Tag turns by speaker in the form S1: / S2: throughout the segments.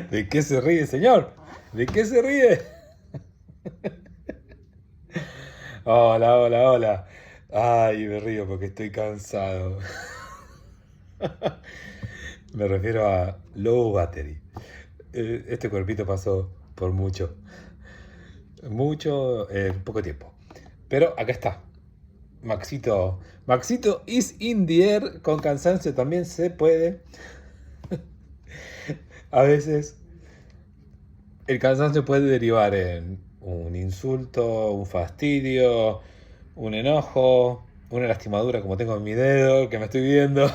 S1: ¿De qué se ríe, señor? ¿De qué se ríe? Hola, hola, hola. Ay, me río porque estoy cansado. Me refiero a low battery. Este cuerpito pasó por mucho, poco tiempo. Pero acá está. Maxito is in the air. Con cansancio también se puede. A veces el cansancio puede derivar en un insulto, un fastidio, un enojo, una lastimadura como tengo en mi dedo, que me estoy viendo.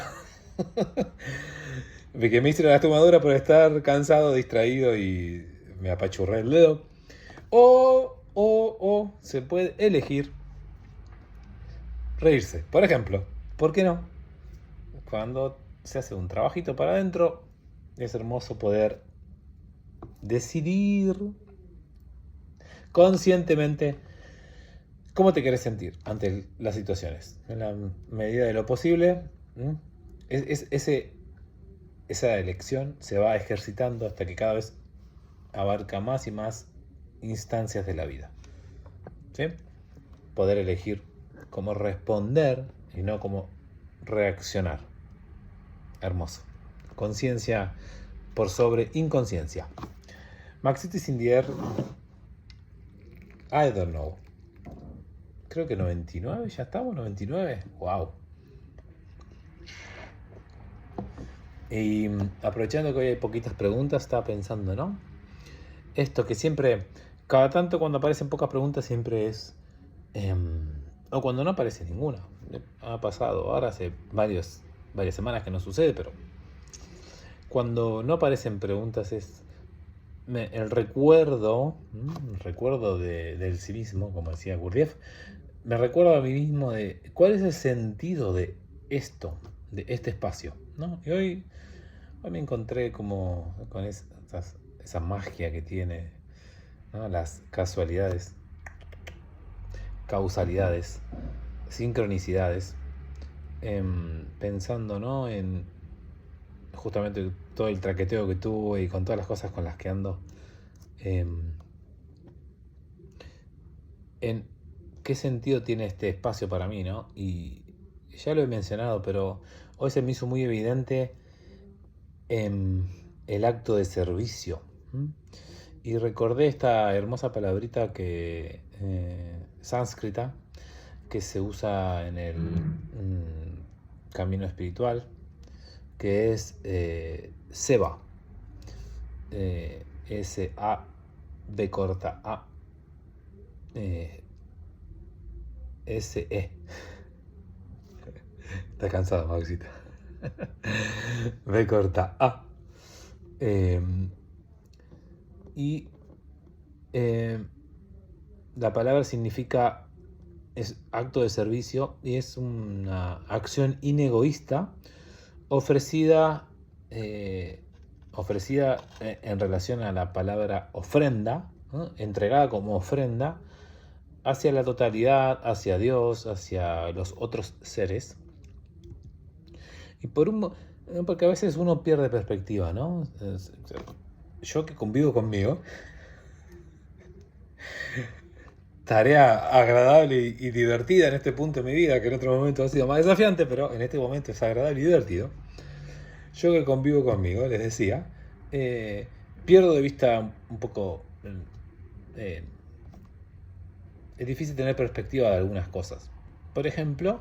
S1: De que me hice la lastimadura por estar cansado, distraído y me apachurré el dedo. O se puede elegir reírse. Por ejemplo, ¿por qué no? Cuando se hace un trabajito para adentro, es hermoso poder decidir conscientemente cómo te querés sentir ante las situaciones. En la medida de lo posible, esa elección se va ejercitando hasta que cada vez abarca más y más instancias de la vida. ¿Sí? Poder elegir cómo responder y no cómo reaccionar. Hermoso. Conciencia por sobre inconsciencia. Maxito Sindier, I don't know. Creo que 99, ya estamos, 99. Wow. Y aprovechando que hoy hay poquitas preguntas, estaba pensando, ¿no? Esto que siempre, cada tanto cuando aparecen pocas preguntas, siempre es. O cuando no aparece ninguna. Ha pasado, ahora hace varias semanas que no sucede, pero cuando no aparecen preguntas es el recuerdo del sí mismo, como decía Gurdjieff, me recuerdo a mí mismo de cuál es el sentido de esto, de este espacio, ¿no? Y hoy me encontré como con esa magia que tiene, ¿no? Las casualidades, causalidades, sincronicidades, pensando, ¿no? En justamente todo el traqueteo que tuve y con todas las cosas con las que ando, en qué sentido tiene este espacio para mí, ¿no? Y ya lo he mencionado, pero hoy se me hizo muy evidente el acto de servicio. Y recordé esta hermosa palabrita que sánscrita que se usa en el camino espiritual, que es Seva. S-A-B corta A. S-E. Está cansado, Maxita. B corta A. Y la palabra significa es acto de servicio y es una acción inegoísta ofrecida en relación a la palabra ofrenda, ¿no? Entregada como ofrenda hacia la totalidad, hacia Dios, hacia los otros seres. Y porque a veces uno pierde perspectiva, ¿no? Yo que convivo conmigo, tarea agradable y divertida en este punto de mi vida, que en otro momento ha sido más desafiante, pero en este momento es agradable y divertido. Yo que convivo conmigo, les decía, pierdo de vista un poco. Es difícil tener perspectiva de algunas cosas. Por ejemplo,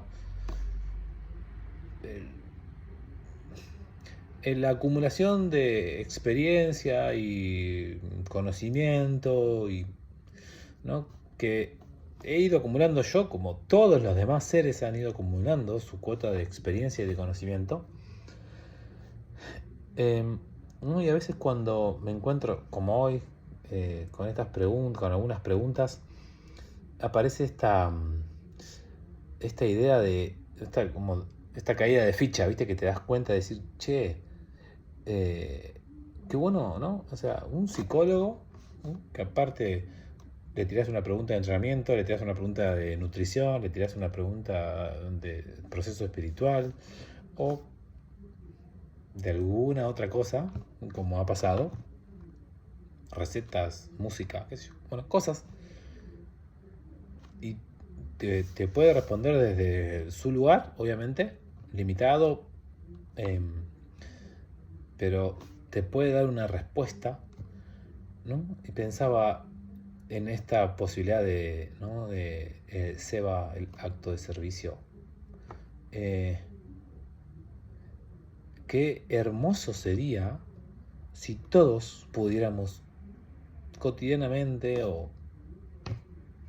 S1: en la acumulación de experiencia y conocimiento y, ¿no? Que he ido acumulando yo, como todos los demás seres han ido acumulando su cuota de experiencia y de conocimiento. Y a veces cuando me encuentro, como hoy, con estas preguntas, con algunas preguntas, aparece esta idea de esta caída de ficha, ¿viste? Que te das cuenta de decir, che, qué bueno, ¿no? O sea, un psicólogo, ¿no? Que aparte le tirás una pregunta de entrenamiento, le tirás una pregunta de nutrición, le tirás una pregunta de proceso espiritual, o de alguna otra cosa, como ha pasado, recetas, música, qué sé yo, bueno, cosas, y te puede responder desde su lugar, obviamente, limitado, eh, pero te puede dar una respuesta, ¿no? Y pensaba en esta posibilidad de, ¿no? de Seba, el acto de servicio. Eh, Qué hermoso sería si todos pudiéramos cotidianamente o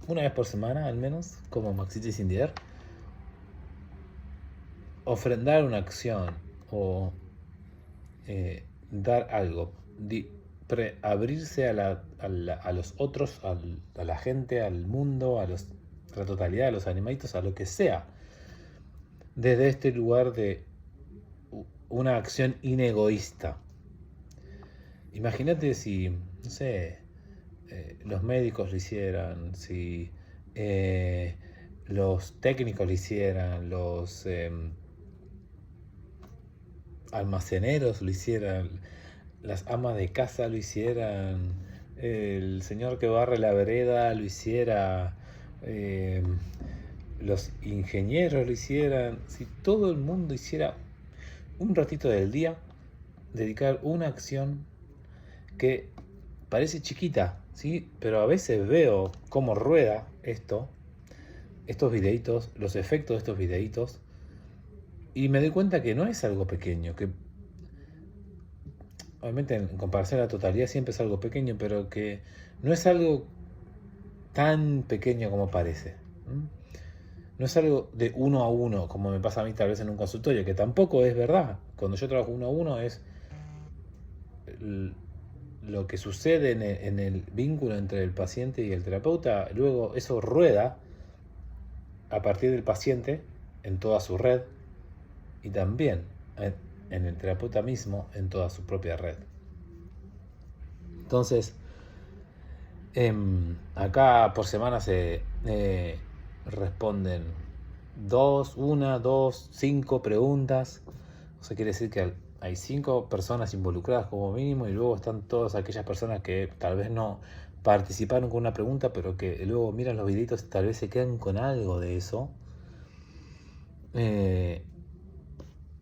S1: una vez por semana al menos, como Maxiti Sindier, ofrendar una acción o dar algo, abrirse a los otros, a la gente, al mundo, a la totalidad, a los animalitos, a lo que sea, desde este lugar de una acción inegoísta. Imagínate si, no sé, los médicos lo hicieran, si los técnicos lo hicieran, los almaceneros lo hicieran, las amas de casa lo hicieran, el señor que barre la vereda lo hiciera, los ingenieros lo hicieran, si todo el mundo hiciera un ratito del día, dedicar una acción que parece chiquita, ¿sí? Pero a veces veo cómo rueda estos videitos, los efectos de estos videitos, y me doy cuenta que no es algo pequeño, que obviamente en comparación a la totalidad siempre es algo pequeño, pero que no es algo tan pequeño como parece. ¿Mm? No es algo de uno a uno, como me pasa a mí tal vez en un consultorio, que tampoco es verdad. Cuando yo trabajo uno a uno es lo que sucede en el vínculo entre el paciente y el terapeuta, luego eso rueda a partir del paciente en toda su red y también en el terapeuta mismo en toda su propia red. Entonces, acá por semana se responden 5 preguntas. O sea, quiere decir que hay 5 personas involucradas como mínimo y luego están todas aquellas personas que tal vez no participaron con una pregunta, pero que luego miran los videitos y tal vez se quedan con algo de eso.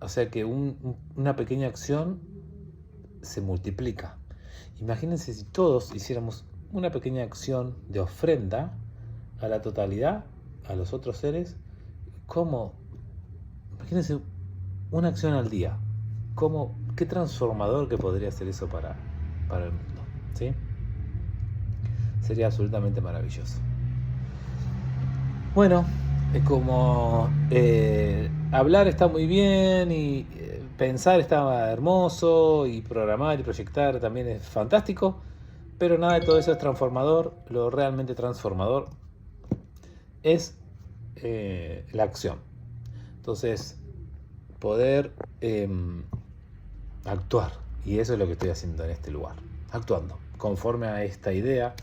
S1: O sea que una pequeña acción se multiplica. Imagínense si todos hiciéramos una pequeña acción de ofrenda a la totalidad, a los otros seres, como, imagínense una acción al día, qué transformador que podría ser eso para el mundo, ¿sí? Sería absolutamente maravilloso. Bueno, es como hablar está muy bien y pensar está hermoso y programar y proyectar también es fantástico, pero nada de todo eso es transformador. Lo realmente transformador es la acción. Entonces, poder actuar, y eso es lo que estoy haciendo en este lugar, actuando conforme a esta idea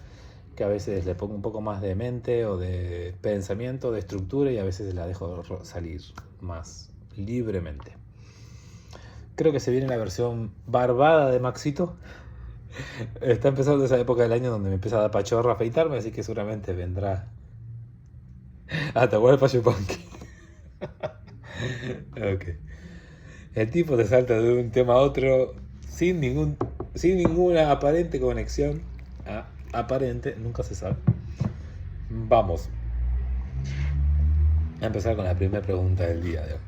S1: que a veces le pongo un poco más de mente o de pensamiento, de estructura, y a veces la dejo salir más libremente. Creo que se viene la versión barbada de Maxito. Está empezando esa época del año donde me empieza a dar pachorra afeitarme, así que seguramente vendrá Atahualpa Yupanqui. Ok. El tipo te salta de un tema a otro sin ninguna aparente conexión. Aparente, nunca se sabe. Vamos a empezar con la primera pregunta del día de hoy.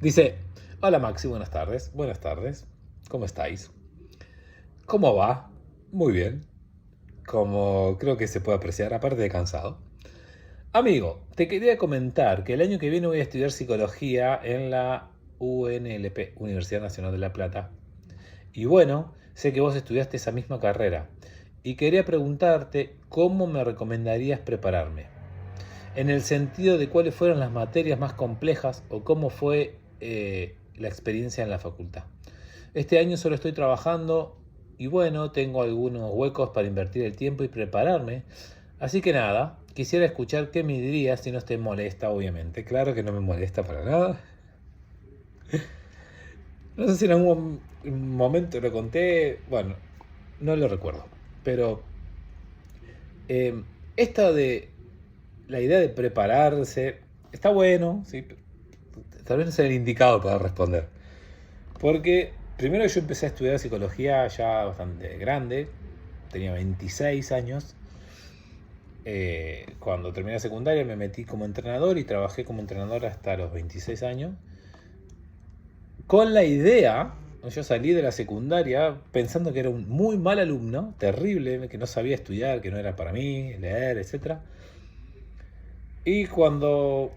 S1: Dice: hola Maxi, buenas tardes. Buenas tardes. ¿Cómo estáis? ¿Cómo va? Muy bien. Como creo que se puede apreciar, aparte de cansado. Amigo, te quería comentar que el año que viene voy a estudiar psicología en la UNLP, Universidad Nacional de La Plata. Y bueno, sé que vos estudiaste esa misma carrera. Y quería preguntarte cómo me recomendarías prepararme. En el sentido de cuáles fueron las materias más complejas o cómo fue la experiencia en la facultad. Este año solo estoy trabajando y bueno, tengo algunos huecos para invertir el tiempo y prepararme. Así que nada, quisiera escuchar qué me dirías si no te molesta, obviamente. Claro que no me molesta para nada. No sé si en algún momento lo conté, bueno, no lo recuerdo. Pero eh, esta de la idea de prepararse está bueno, ¿sí? Tal vez no sea el indicado para responder. Porque primero yo empecé a estudiar psicología ya bastante grande, tenía 26 años. Cuando terminé la secundaria me metí como entrenador y trabajé como entrenador hasta los 26 años. Con la idea, yo salí de la secundaria pensando que era un muy mal alumno, terrible, que no sabía estudiar, que no era para mí, leer, etc. Y cuando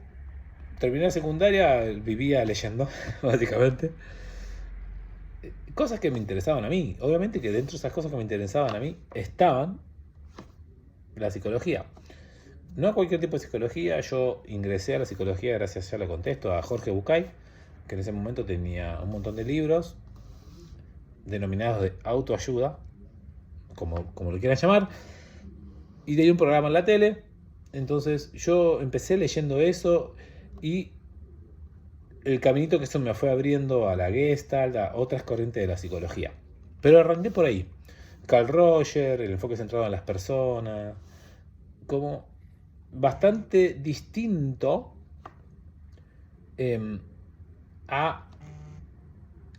S1: terminé la secundaria vivía leyendo, básicamente. Cosas que me interesaban a mí. Obviamente que dentro de esas cosas que me interesaban a mí estaban la psicología. No cualquier tipo de psicología, yo ingresé a la psicología gracias, ya le contesto, a Jorge Bucay, que en ese momento tenía un montón de libros denominados de autoayuda, como lo quieran llamar, y tenía un programa en la tele. Entonces yo empecé leyendo eso y el caminito que eso me fue abriendo a la Gestalt, a otras corrientes de la psicología. Pero arranqué por ahí. Carl Roger, el enfoque centrado en las personas, como bastante distinto eh, a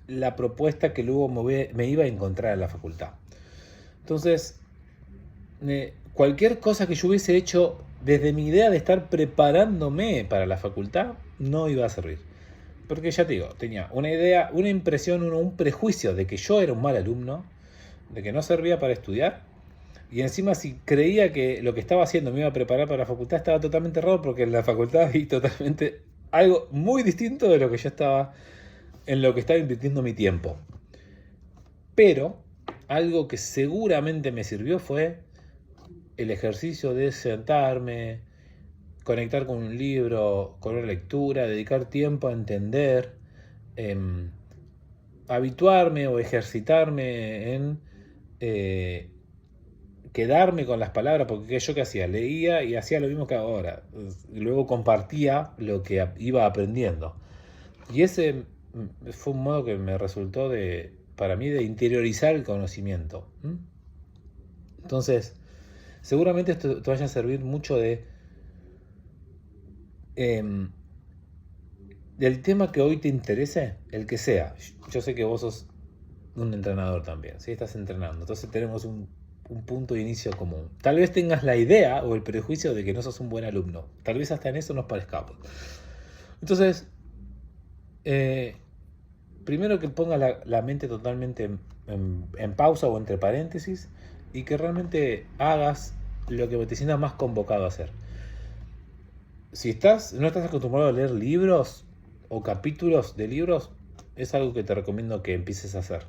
S1: la propuesta que luego me iba a encontrar en la facultad. Entonces, cualquier cosa que yo hubiese hecho desde mi idea de estar preparándome para la facultad no iba a servir. Porque ya te digo, tenía una idea, una impresión, un prejuicio de que yo era un mal alumno, de que no servía para estudiar. Y encima si creía que lo que estaba haciendo me iba a preparar para la facultad, estaba totalmente errado porque en la facultad vi totalmente algo muy distinto de lo que yo estaba, en lo que estaba invirtiendo mi tiempo. Pero algo que seguramente me sirvió fue el ejercicio de sentarme, conectar con un libro, con una lectura, dedicar tiempo a entender, eh, habituarme o ejercitarme en quedarme con las palabras, porque yo qué hacía, leía y hacía lo mismo que ahora, y luego compartía lo que iba aprendiendo. Y ese fue un modo que me resultó para mí de interiorizar el conocimiento. Entonces, seguramente esto te vaya a servir mucho em, del tema que hoy te interese, el que sea. Yo sé que vos sos un entrenador también, ¿sí? Estás entrenando. Entonces tenemos un punto de inicio común. Tal vez tengas la idea o el prejuicio de que no sos un buen alumno. Tal vez hasta en eso nos parezcamos. Entonces, eh, primero que pongas la mente totalmente en pausa o entre paréntesis y que realmente hagas lo que te sientas más convocado a hacer. Si no estás acostumbrado a leer libros o capítulos de libros, es algo que te recomiendo que empieces a hacer.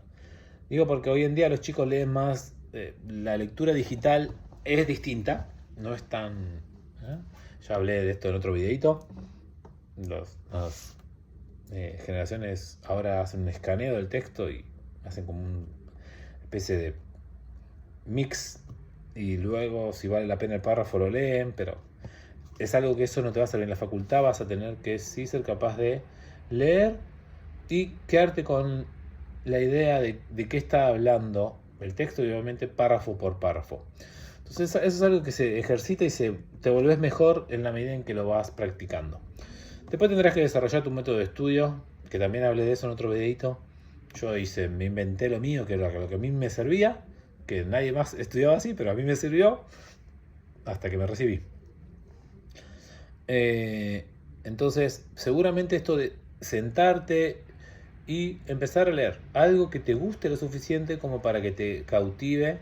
S1: Digo porque hoy en día los chicos leen más, la lectura digital es distinta, no es tan... Ya hablé de esto en otro videito. Las generaciones ahora hacen un escaneo del texto y hacen como una especie de mix y luego si vale la pena el párrafo lo leen, pero es algo que eso no te va a salir en la facultad, vas a tener que sí ser capaz de leer y quedarte con la idea de qué está hablando el texto y obviamente párrafo por párrafo. Entonces eso es algo que se ejercita y te volvés mejor en la medida en que lo vas practicando. Después tendrás que desarrollar tu método de estudio, que también hablé de eso en otro videito. Yo me inventé lo mío, que era lo que a mí me servía, que nadie más estudiaba así, pero a mí me sirvió hasta que me recibí. Entonces, seguramente esto de sentarte y empezar a leer algo que te guste lo suficiente como para que te cautive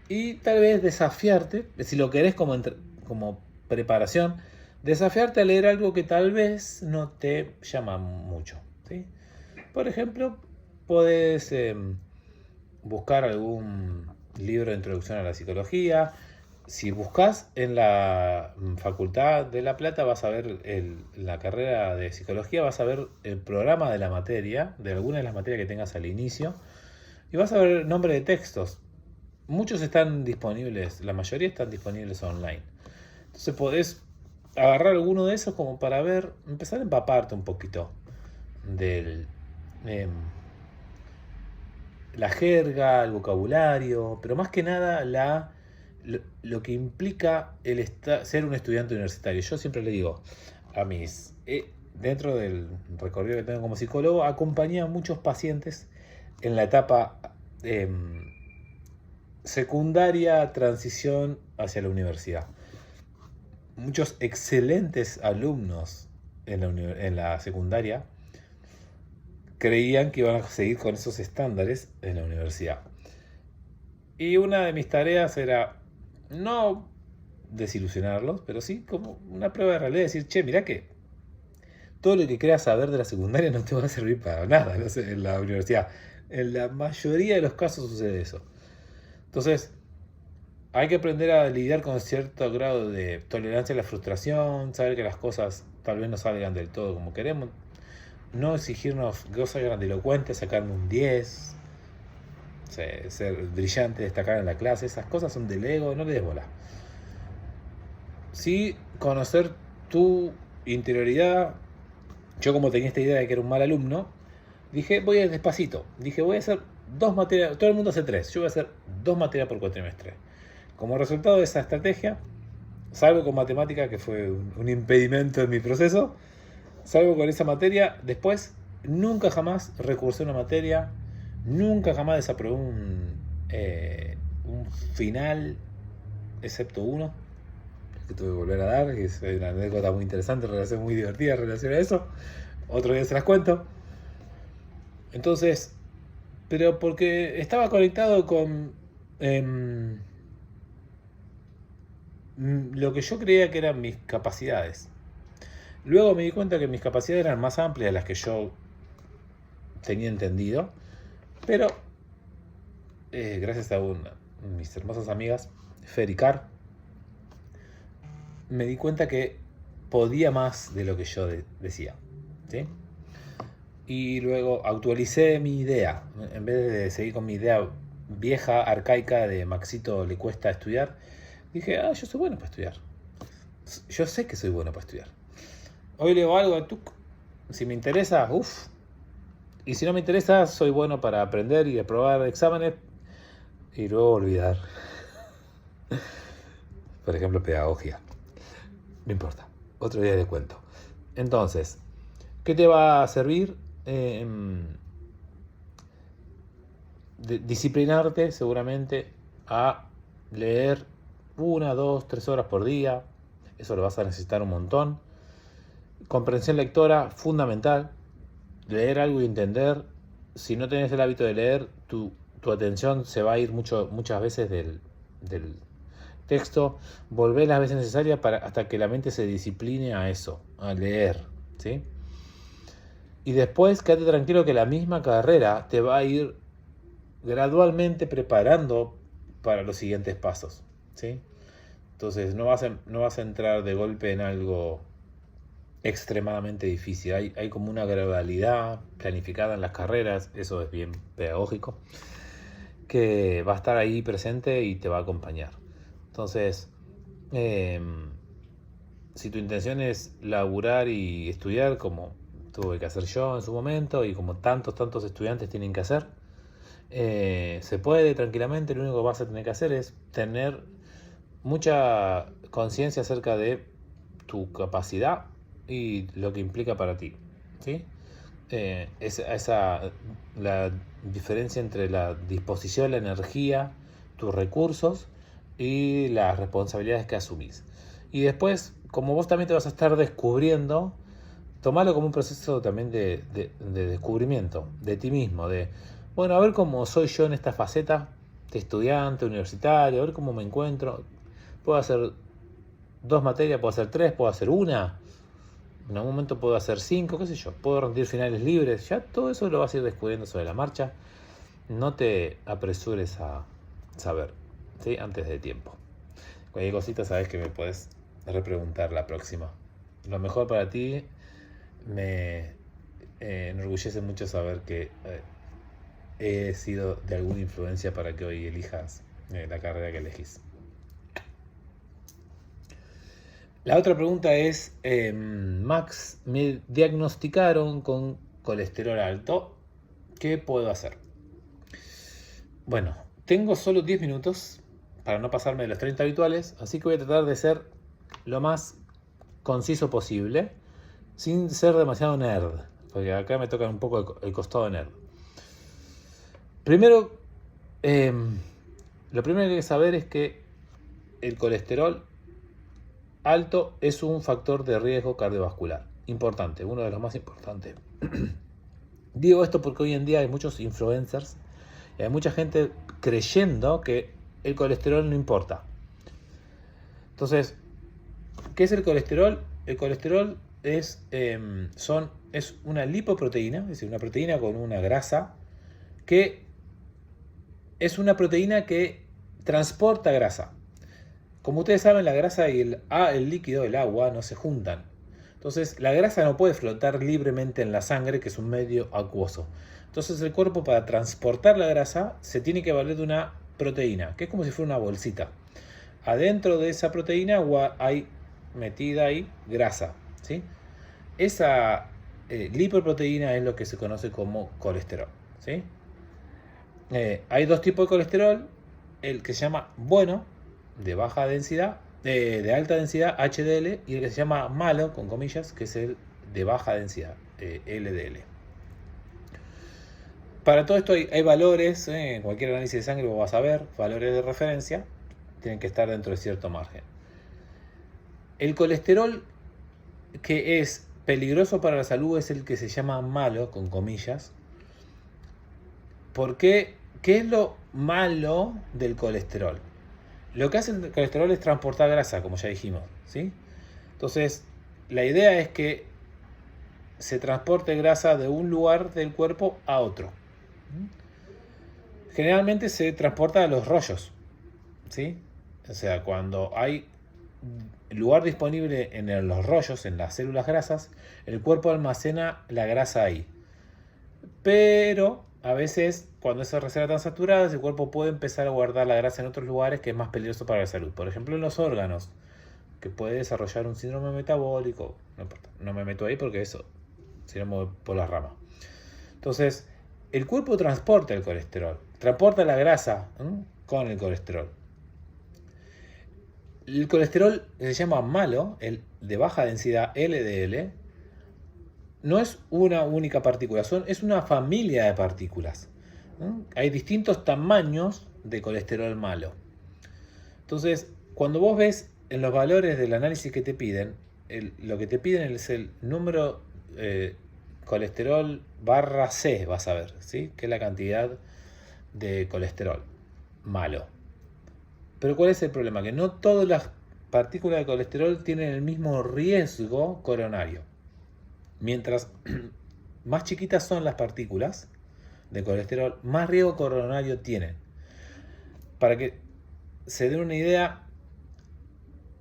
S1: y tal vez desafiarte, si lo querés como preparación, desafiarte a leer algo que tal vez no te llama mucho, ¿sí? Por ejemplo, podés buscar algún libro de introducción a la psicología. Si buscas en la Facultad de La Plata, vas a ver la carrera de psicología, vas a ver el programa de la materia, de alguna de las materias que tengas al inicio, y vas a ver el nombre de textos. Muchos están disponibles, la mayoría están disponibles online. Entonces podés agarrar alguno de esos como para empezar a empaparte un poquito del, em, la jerga, el vocabulario, pero más que nada lo que implica ser un estudiante universitario. Yo siempre le digo a dentro del recorrido que tengo como psicólogo, acompañé a muchos pacientes en la etapa secundaria, transición hacia la universidad. Muchos excelentes alumnos en la secundaria creían que iban a seguir con esos estándares en la universidad. Y una de mis tareas era no desilusionarlos, pero sí como una prueba de realidad, decir, che, mirá que todo lo que creas saber de la secundaria no te va a servir para nada, no sé, en la universidad. En la mayoría de los casos sucede eso. Entonces, hay que aprender a lidiar con cierto grado de tolerancia a la frustración, saber que las cosas tal vez no salgan del todo como queremos, no exigirnos cosas grandilocuentes, sacarme un 10, ser brillante, destacar en la clase, esas cosas son del ego, no le des bola. Sí, conocer tu interioridad. Yo, como tenía esta idea de que era un mal alumno, dije, voy a ir despacito. Dije, voy a hacer 2 materias, todo el mundo hace 3, yo voy a hacer 2 materias por cuatrimestre. Como resultado de esa estrategia, salvo con matemática, que fue un impedimento en mi proceso, salvo con esa materia, después nunca jamás recursé una materia, nunca jamás desaprobé un final, excepto uno, que tuve que volver a dar, que es una anécdota muy interesante, relación muy divertida en relación a eso. Otro día se las cuento. Entonces, pero porque estaba conectado con lo que yo creía que eran mis capacidades. Luego me di cuenta que mis capacidades eran más amplias de las que yo tenía entendido, pero gracias a mis hermosas amigas, Fer y Car, me di cuenta que podía más de lo que yo decía, ¿sí? Y luego actualicé mi idea. En vez de seguir con mi idea vieja, arcaica, de Maxito le cuesta estudiar, dije, yo soy bueno para estudiar. Yo sé que soy bueno para estudiar. Hoy leo algo a Tuc. Si me interesa, uff. Y si no me interesa, soy bueno para aprender y aprobar exámenes y luego olvidar. Por ejemplo, pedagogía. No importa. Otro día les cuento. Entonces, ¿qué te va a servir? Disciplinarte seguramente a leer 1, 2, 3 horas por día. Eso lo vas a necesitar un montón. Comprensión lectora, fundamental. Leer algo y entender. Si no tenés el hábito de leer, tu atención se va a ir muchas veces del texto. Volvé las veces necesarias hasta que la mente se discipline a eso, a leer, ¿sí? Y después quédate tranquilo que la misma carrera te va a ir gradualmente preparando para los siguientes pasos, ¿sí? Entonces no vas a entrar de golpe en algo extremadamente difícil. Hay como una gradualidad planificada en las carreras, eso es bien pedagógico, que va a estar ahí presente y te va a acompañar. Entonces, si tu intención es laburar y estudiar como tuve que hacer yo en su momento y como tantos estudiantes tienen que hacer, se puede tranquilamente. Lo único que vas a tener que hacer es tener mucha conciencia acerca de tu capacidad y lo que implica para ti, ¿sí? La diferencia entre la disposición, la energía, tus recursos y las responsabilidades que asumís. Y después, como vos también te vas a estar descubriendo, tomalo como un proceso también de descubrimiento de ti mismo, bueno, a ver cómo soy yo en esta faceta de estudiante, universitario, a ver cómo me encuentro. Puedo hacer 2 materias, puedo hacer 3, puedo hacer una. En algún momento puedo hacer 5, qué sé yo. Puedo rendir finales libres. Ya todo eso lo vas a ir descubriendo sobre la marcha. No te apresures a saber, ¿sí? Antes de tiempo. Cualquier cosita sabes que me puedes repreguntar la próxima. Lo mejor para ti. Me enorgullece mucho saber que he sido de alguna influencia para que hoy elijas la carrera que elegís. La otra pregunta es, Max, me diagnosticaron con colesterol alto, ¿qué puedo hacer? Bueno, tengo solo 10 minutos para no pasarme de los 30 habituales, así que voy a tratar de ser lo más conciso posible, sin ser demasiado nerd, porque acá me toca un poco el costado nerd. Primero, lo primero que hay que saber es que el colesterol alto es un factor de riesgo cardiovascular. Importante, uno de los más importantes. Digo esto porque hoy en día hay muchos influencers y hay mucha gente creyendo que el colesterol no importa. Entonces, ¿qué es el colesterol? El colesterol es una lipoproteína, es decir, una proteína con una grasa que es una proteína que transporta grasa. Como ustedes saben, la grasa y el líquido, el agua, no se juntan. Entonces, la grasa no puede flotar libremente en la sangre, que es un medio acuoso. Entonces, el cuerpo, para transportar la grasa, se tiene que valer de una proteína, que es como si fuera una bolsita. Adentro de esa proteína hay metida ahí grasa, ¿sí? Esa lipoproteína es lo que se conoce como colesterol, ¿sí? Hay dos tipos de colesterol: el que se llama bueno, de baja densidad, de alta densidad, HDL, y el que se llama malo, con comillas, que es el de baja densidad, LDL. Para todo esto hay valores, en cualquier análisis de sangre vos vas a ver valores de referencia, tienen que estar dentro de cierto margen. El colesterol que es peligroso para la salud es el que se llama malo, con comillas. ¿Por qué? ¿Qué es lo malo del colesterol? Lo que hace el colesterol es transportar grasa, como ya dijimos, ¿sí? Entonces, la idea es que se transporte grasa de un lugar del cuerpo a otro. Generalmente se transporta a los rollos, ¿sí? O sea, cuando hay lugar disponible en los rollos, en las células grasas, el cuerpo almacena la grasa ahí. Pero a veces, cuando esa reserva tan saturada, el cuerpo puede empezar a guardar la grasa en otros lugares, que es más peligroso para la salud. Por ejemplo, en los órganos, que puede desarrollar un síndrome metabólico. No importa, no me meto ahí porque eso sería por las ramas. Entonces, el cuerpo transporta el colesterol, transporta la grasa con el colesterol. El colesterol se llama malo, el de baja densidad, LDL. No es una única partícula, es una familia de partículas. Hay distintos tamaños de colesterol malo. Entonces, cuando vos ves en los valores del análisis que te piden, lo que te piden es el número colesterol barra C, vas a ver, ¿sí? Que es la cantidad de colesterol malo. Pero ¿cuál es el problema? Que no todas las partículas de colesterol tienen el mismo riesgo coronario. Mientras más chiquitas son las partículas de colesterol, más riesgo coronario tienen. Para que se den una idea,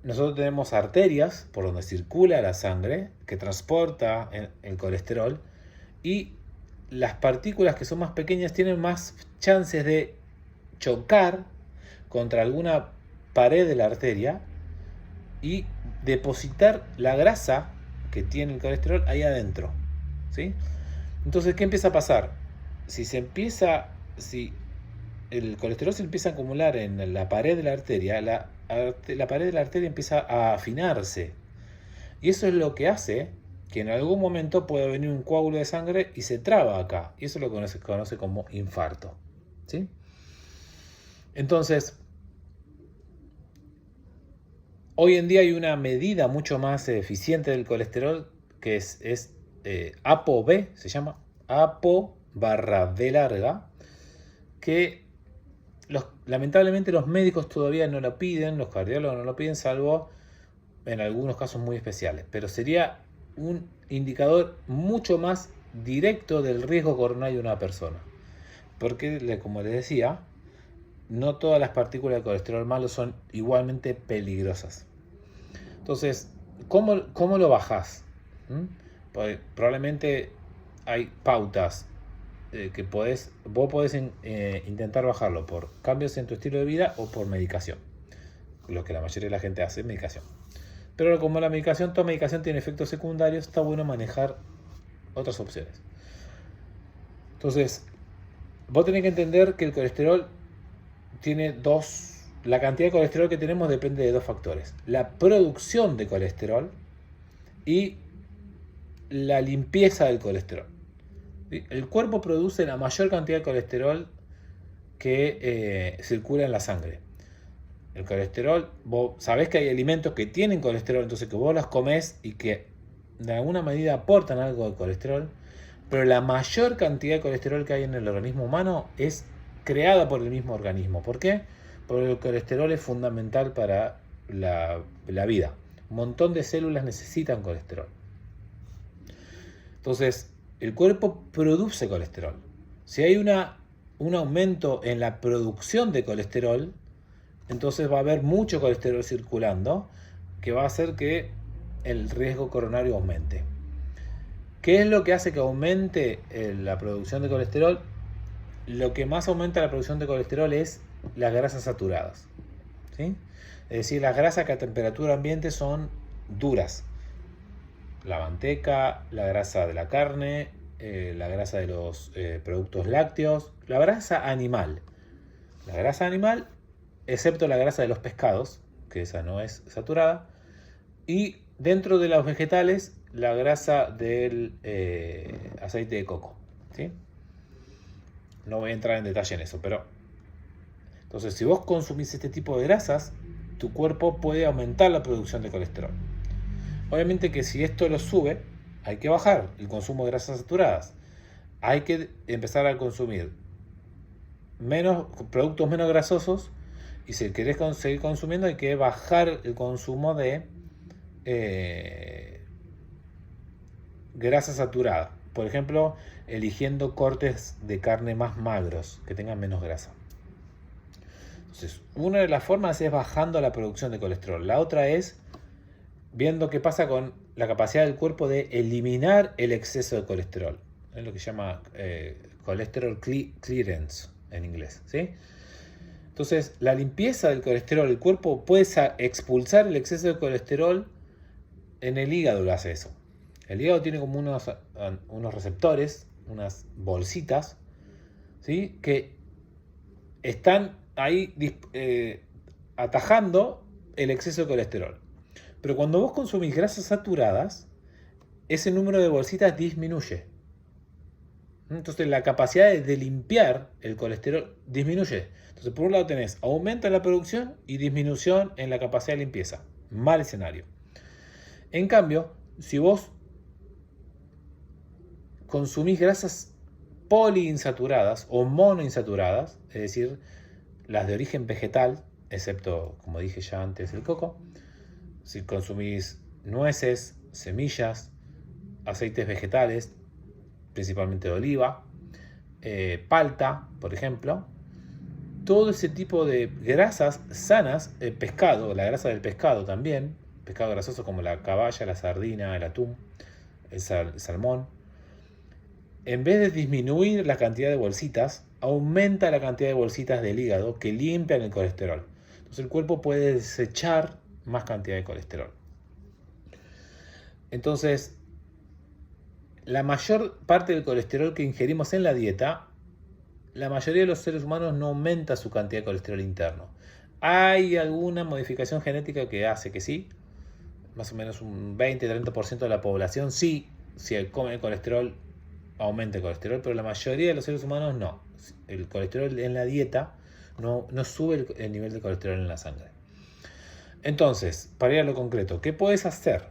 S1: nosotros tenemos arterias por donde circula la sangre que transporta el colesterol, y las partículas que son más pequeñas tienen más chances de chocar contra alguna pared de la arteria y depositar la grasa que tiene el colesterol ahí adentro, ¿sí? Entonces, ¿qué empieza a pasar? Si el colesterol se empieza a acumular en la pared de la arteria, la pared de la arteria empieza a afinarse. Y eso es lo que hace que en algún momento pueda venir un coágulo de sangre y se traba acá. Y eso es lo que se conoce como infarto, ¿sí? Entonces, hoy en día hay una medida mucho más eficiente del colesterol, que es ApoB, se llama ApoB, que lamentablemente los médicos todavía no lo piden, los cardiólogos no lo piden, salvo en algunos casos muy especiales. Pero sería un indicador mucho más directo del riesgo coronario de una persona. Porque, como les decía, no todas las partículas de colesterol malo son igualmente peligrosas. Entonces, ¿cómo lo bajás? Probablemente hay pautas que vos podés intentar bajarlo por cambios en tu estilo de vida o por medicación. Lo que la mayoría de la gente hace es medicación. Pero como toda medicación tiene efectos secundarios, está bueno manejar otras opciones. Entonces, vos tenés que entender que el colesterol tiene la cantidad de colesterol que tenemos depende de dos factores: la producción de colesterol y la limpieza del colesterol. ¿Sí? El cuerpo produce la mayor cantidad de colesterol que circula en la sangre. El colesterol, vos sabés que hay alimentos que tienen colesterol, entonces que vos los comés y que de alguna medida aportan algo de colesterol, pero la mayor cantidad de colesterol que hay en el organismo humano es creada por el mismo organismo. ¿Por qué? Porque el colesterol es fundamental para la vida. Un montón de células necesitan colesterol. Entonces, el cuerpo produce colesterol. Si hay un aumento en la producción de colesterol, entonces va a haber mucho colesterol circulando, que va a hacer que el riesgo coronario aumente. ¿Qué es lo que hace que aumente la producción de colesterol? Lo que más aumenta la producción de colesterol es las grasas saturadas, ¿sí? Es decir, las grasas que a temperatura ambiente son duras. La manteca, la grasa de la carne, la grasa de los productos lácteos, la grasa animal. La grasa animal, excepto la grasa de los pescados, que esa no es saturada, y dentro de los vegetales, la grasa del aceite de coco, ¿sí? No voy a entrar en detalle en eso, pero entonces si vos consumís este tipo de grasas, tu cuerpo puede aumentar la producción de colesterol. Obviamente que si esto lo sube, hay que bajar el consumo de grasas saturadas. Hay que empezar a consumir productos menos grasosos, y si querés seguir consumiendo hay que bajar el consumo de grasa saturada. Por ejemplo, eligiendo cortes de carne más magros, que tengan menos grasa. Entonces, una de las formas es bajando la producción de colesterol. La otra es viendo qué pasa con la capacidad del cuerpo de eliminar el exceso de colesterol. Es lo que se llama colesterol clearance en inglés, ¿sí? Entonces, la limpieza del colesterol, el cuerpo puede expulsar el exceso de colesterol. En el hígado lo hace eso. El hígado tiene como unos receptores, unas bolsitas, ¿sí? Que están ahí atajando el exceso de colesterol. Pero cuando vos consumís grasas saturadas, ese número de bolsitas disminuye. Entonces la capacidad de limpiar el colesterol disminuye. Entonces por un lado tenés aumento en la producción y disminución en la capacidad de limpieza. Mal escenario. En cambio, si vos consumís grasas poliinsaturadas o monoinsaturadas, es decir, las de origen vegetal, excepto, como dije ya antes, el coco, si consumís nueces, semillas, aceites vegetales, principalmente de oliva, palta, por ejemplo, todo ese tipo de grasas sanas, el pescado, la grasa del pescado también, pescado grasoso como la caballa, la sardina, el atún, el salmón, en vez de disminuir la cantidad de bolsitas, aumenta la cantidad de bolsitas del hígado que limpian el colesterol. Entonces el cuerpo puede desechar más cantidad de colesterol. Entonces, la mayor parte del colesterol que ingerimos en la dieta, la mayoría de los seres humanos no aumenta su cantidad de colesterol interno. Hay alguna modificación genética que hace que sí, más o menos un 20-30% de la población sí, si come colesterol, aumenta el colesterol, pero la mayoría de los seres humanos no. El colesterol en la dieta no sube el nivel de colesterol en la sangre. Entonces, para ir a lo concreto, ¿qué puedes hacer?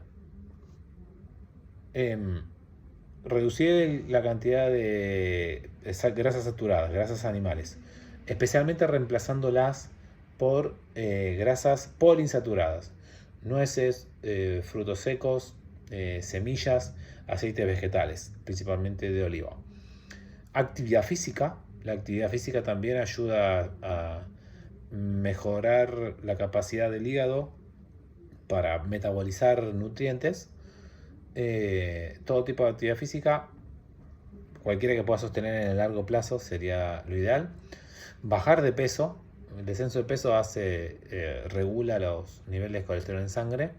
S1: Reducir la cantidad de grasas saturadas, grasas animales, especialmente reemplazándolas por grasas poliinsaturadas, nueces, frutos secos, semillas, aceites vegetales, principalmente de oliva. Actividad física. La actividad física también ayuda a mejorar la capacidad del hígado para metabolizar nutrientes. Todo tipo de actividad física, cualquiera que pueda sostener en el largo plazo sería lo ideal. Bajar de peso. El descenso de peso regula los niveles de colesterol en sangre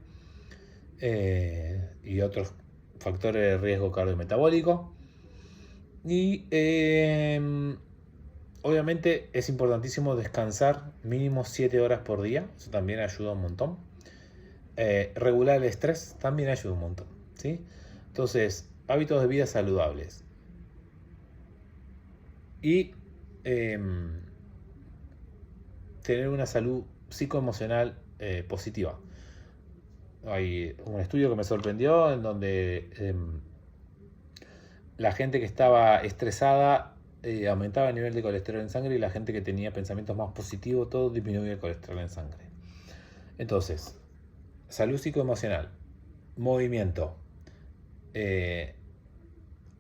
S1: y otros factores de riesgo cardiometabólico. Y Obviamente es importantísimo descansar mínimo 7 horas por día, eso también ayuda un montón. Regular el estrés también ayuda un montón, ¿sí? Entonces, hábitos de vida saludables. Y tener una salud psicoemocional positiva. Hay un estudio que me sorprendió en donde la gente que estaba estresada aumentaba el nivel de colesterol en sangre, y la gente que tenía pensamientos más positivos, todo disminuía el colesterol en sangre. Entonces, salud psicoemocional, movimiento,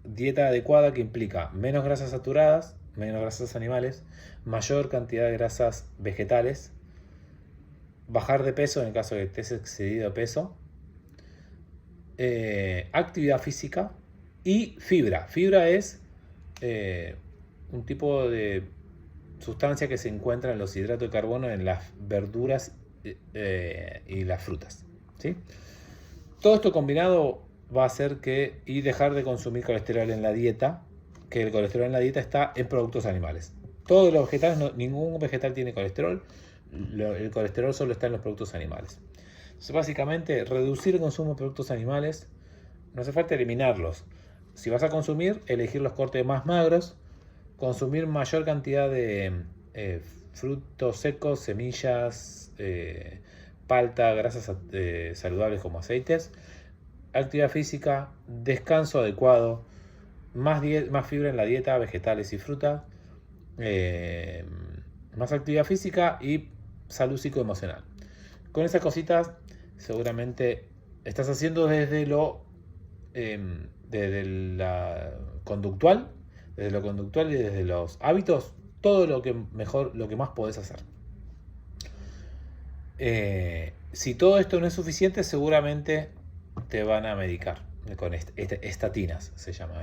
S1: dieta adecuada que implica menos grasas saturadas, menos grasas animales, mayor cantidad de grasas vegetales, bajar de peso en el caso de que estés excedido de peso, actividad física y fibra. Fibra es un tipo de sustancia que se encuentra en los hidratos de carbono, en las verduras y las frutas, ¿sí? Todo esto combinado va a hacer que, y dejar de consumir colesterol en la dieta, que el colesterol en la dieta está en productos animales. Todos los vegetales, ningún vegetal tiene colesterol, el colesterol solo está en los productos animales. Entonces, básicamente, reducir el consumo de productos animales, no hace falta eliminarlos. Si vas a consumir, elegir los cortes más magros, consumir mayor cantidad de frutos secos, semillas, palta, grasas saludables como aceites, actividad física, descanso adecuado, más fibra en la dieta, vegetales y fruta, más actividad física y salud psicoemocional. Con esas cositas seguramente estás haciendo desde lo conductual, desde lo conductual y desde los hábitos, todo lo que mejor, lo que más podés hacer. Si todo esto no es suficiente, seguramente te van a medicar con estatinas, se llama.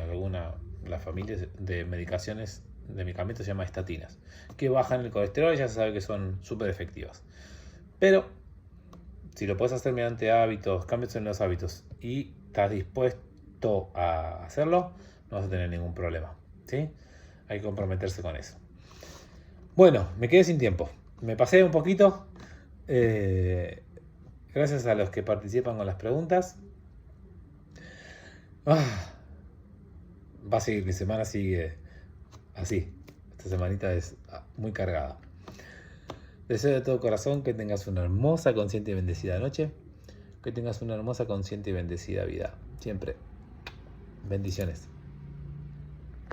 S1: La familia de medicaciones, de medicamentos se llama estatinas, que bajan el colesterol y ya se sabe que son súper efectivas. Pero si lo puedes hacer mediante hábitos, cambios en los hábitos, y estás dispuesto a hacerlo, no vas a tener ningún problema, ¿sí? Hay que comprometerse con eso. Bueno, me quedé sin tiempo. Me pasé un poquito. Gracias a los que participan con las preguntas. Va a seguir, mi semana sigue así. Esta semanita es muy cargada. Deseo de todo corazón que tengas una hermosa, consciente y bendecida noche. Que tengas una hermosa, consciente y bendecida vida. Siempre. Bendiciones.